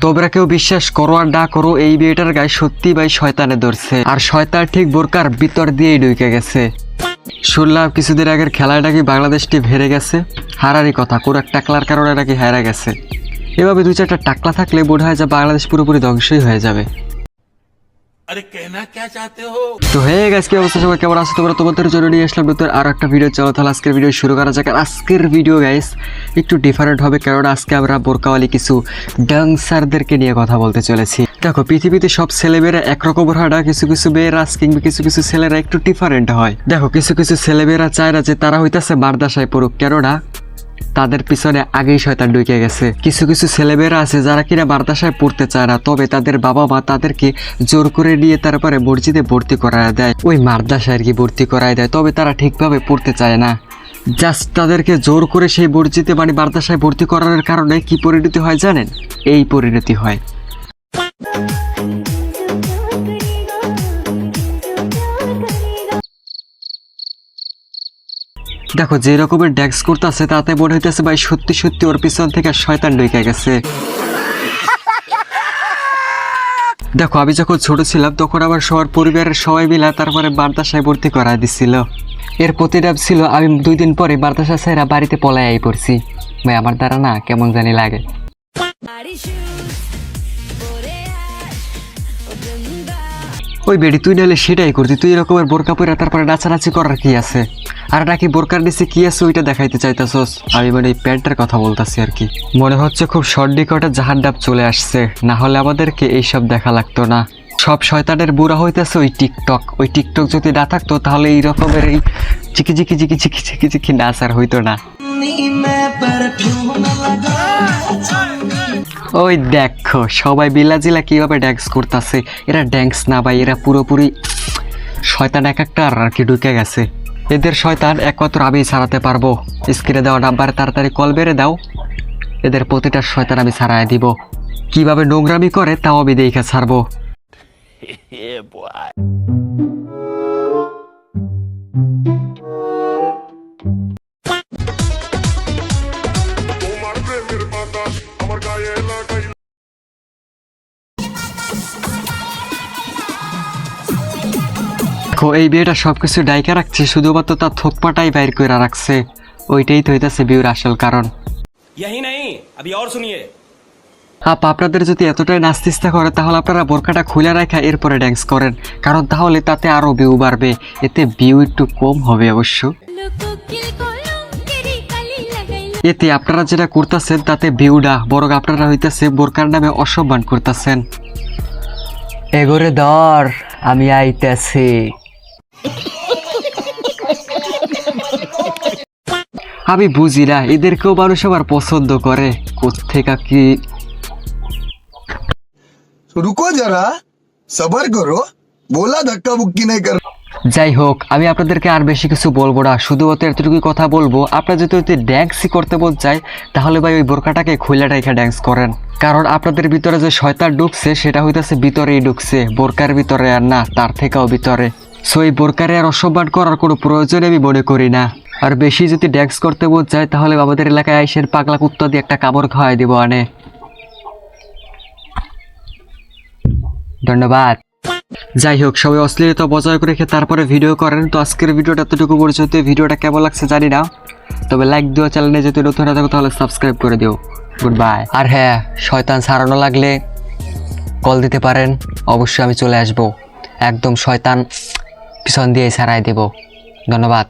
তোমরা কেউ বিশ্বাস করো আর না করো, এই মেয়েটার গায়ে সত্যি ভাই শয়তানে ধরছে, আর শয়তান ঠিক বোরকার ভিতর দিয়েই ঢুকে গেছে। শুনলাম কিছুদিন আগের খেলায় নাকি বাংলাদেশ টিম হেরে গেছে। হারারই কথা, কোনো এক টাকলার কারণে নাকি হেরে গেছে। এভাবে 2-4টা টাকলা থাকলে মনে হয় যে বাংলাদেশ পুরোপুরি ধ্বংসই হয়ে যাবে। তো হয়ে গেছে, কি অবস্থা সবাই, কেমন আছো তোমরা? তোমাদের জন্য নিয়ে আসলাম নতুন আর একটা ভিডিও। চলো তাহলে আজকের ভিডিও শুরু করা যাক। আর আজকের ভিডিও গাইস একটু ডিফারেন্ট হবে, কারণ আজকে আমরা বোরকাওয়ালি কিছু ডান্সারদেরকে নিয়ে কথা বলতে চলেছি। দেখো, পৃথিবীতে সব ছেলেমেয়েরা একরকমের হয় না, কিছু কিছু মেয়েরা কিংবা কিছু কিছু ছেলেরা একটু ডিফারেন্ট হয়। দেখো, কিছু কিছু ছেলেমেয়েরা চায় না যে তারা হইতাছে মারদাসায় পড়ুক, কেননা তাদের পিছনে আগেই শয়তান ঢুকে গেছে। কিছু কিছু ছেলেমেয়েরা আছে যারা কিনা মাদ্রাসায় পড়তে চায় না, তবে তাদের বাবা মা তাদেরকে জোর করে নিয়ে তারপরে মসজিদে ভর্তি করায় দেয়, ওই মাদ্রাসায় আর কি ভর্তি করায় দেয়, তবে তারা ঠিকভাবে পড়তে চায় না। জাস্ট তাদেরকে জোর করে সেই মসজিদে মানে মাদ্রাসায় ভর্তি করানোর কারণে কি পরিণতি হয় জানেন? এই পরিণতি হয়। দেখো, যে রকমের ড্যান্স করতেছে তাতে মনে হইতেছে ভাই সত্যি সত্যি ওর পিছন থেকে শয়তান ঢুকে গেছে। দেখো, আমি যখন ছোট ছিলাম তখন আমার সবার পরিবারের সবাই মিলে তারপরে মাদ্রাসায় ভর্তি করায় দিছিল। এর প্রতিটাপ ছিল আমি 2 দিন পরে মাদ্রাসা ছেড়ে বাড়িতে পলাই পড়ছি। ভাই আমার দ্বারা না কেমন জানি লাগে। ওই বেডি, তুই নাহলে সেটাই করতি, তুই এরকমের বোরকা পরে তারপরে নাচানাচি করার কি আছে? আর নাকি বোরকার নিচে কি আছে ওইটা দেখাইতে চাইতেছস? আমি মানে এই প্যান্টের কথা বলতেছি আর কি। মনে হচ্ছে খুব শর্ট নিকটে জাহান্নাম চলে আসছে, না হলে আমাদেরকে এইসব দেখা লাগতো না। সব শয়তানের বুড়া হইতেছে ওই টিকটক। ওই টিকটক যদি না থাকতো তাহলে এই রকমের এই চিকি চিকি চিকি চিকি চিকি চিকি নাচ আর হইতো না। ওই দেখো সবাই বিলাজিলা কিভাবে ড্যান্স করতেছে। এরা ড্যান্স না ভাই, এরা পুরোপুরি শয়তান এক একটা আর কি ঢুকে গেছে। এদের শয়তান একমাত্র আমি ছাড়াতে পারবো। স্ক্রিনে দেওয়া নাম্বারে তাড়াতাড়ি কল বেড়ে দাও, এদের প্রতিটা শয়তান আমি ছাড়াই দিব। কিভাবে নোংরামি করে তাও আমি দেখে ছাড়বো। এই বিয়েটা সবকিছু ডাইকা রাখছে, শুধুমাত্র তার থোকপাটাই বাইর করে রাখছে। ওইটাই তো হইতাছে বিয়ের আসল কারণ। আপনাদের যদি এতটাই নাচতে ইচ্ছা করে তাহলে আপনারা বোরকাটা খুলে রাখা এরপরে ড্যান্স করেন, কারণ তাহলে তাতে আরো ভিউ বাড়বে, এতে ভিউ একটু কম হবে অবশ্য। এতে আপনারা যেটা করতেছেন তাতে ভিউটা বরং আপনারা হইতেছে বোরকার নামে অসম্মান করতেছেন। এগোরে ধর, আমি আইতেছি। আমি বুঝি না এদেরকেও মানুষ আবার পছন্দ করে কোত্থেকে কি। রুকো যারা, সবার করো, বলা ধাক্কা বুক্কি নাই কর। যাই হোক, আমি আপনাদেরকে আর বেশি কিছু বলবো না, শুধুমাত্র এতটুকুই কথা বলবো, আপনারা যদি ড্যান্সই করতে বল চাই তাহলে ভাই ওই বোরকাটাকে খুলে রেখে ড্যান্স করেন, কারণ আপনাদের ভিতরে যে শয়তান ঢুকছে সেটা হইতেছে ভিতরেই ঢুকছে, বোরকার ভিতরে আর না, তার থেকেও ভিতরে। সো এই বোরকারে আর অসম্মান করার কোনো প্রয়োজন আমি মনে করি না। আর বেশি যদি ড্যান্স করতে বল চাই তাহলে আমাদের এলাকায় আইসের পাগলা কুত্তা দিয়ে একটা কামড় খাওয়াই দিব আনে। ধন্যবাদ। যাই হোক, সবাই অশ্লীলতা বজায় করে রেখে তারপরে ভিডিও করেন। তো আজকের ভিডিওটা এতটুকু পর্যন্ত। ভিডিওটা কেমন লাগছে জানি না, তবে লাইক দিও, চ্যানেলে যদি নতুন হয়ে থাকো তাহলে সাবস্ক্রাইব করে দিও। Good bye. আর হ্যাঁ, শয়তান ছাড়ানো লাগলে কল দিতে পারেন, অবশ্যই আমি চলে আসবো, একদম শয়তান পিছন দিয়ে ছাড়াই দেব। ধন্যবাদ।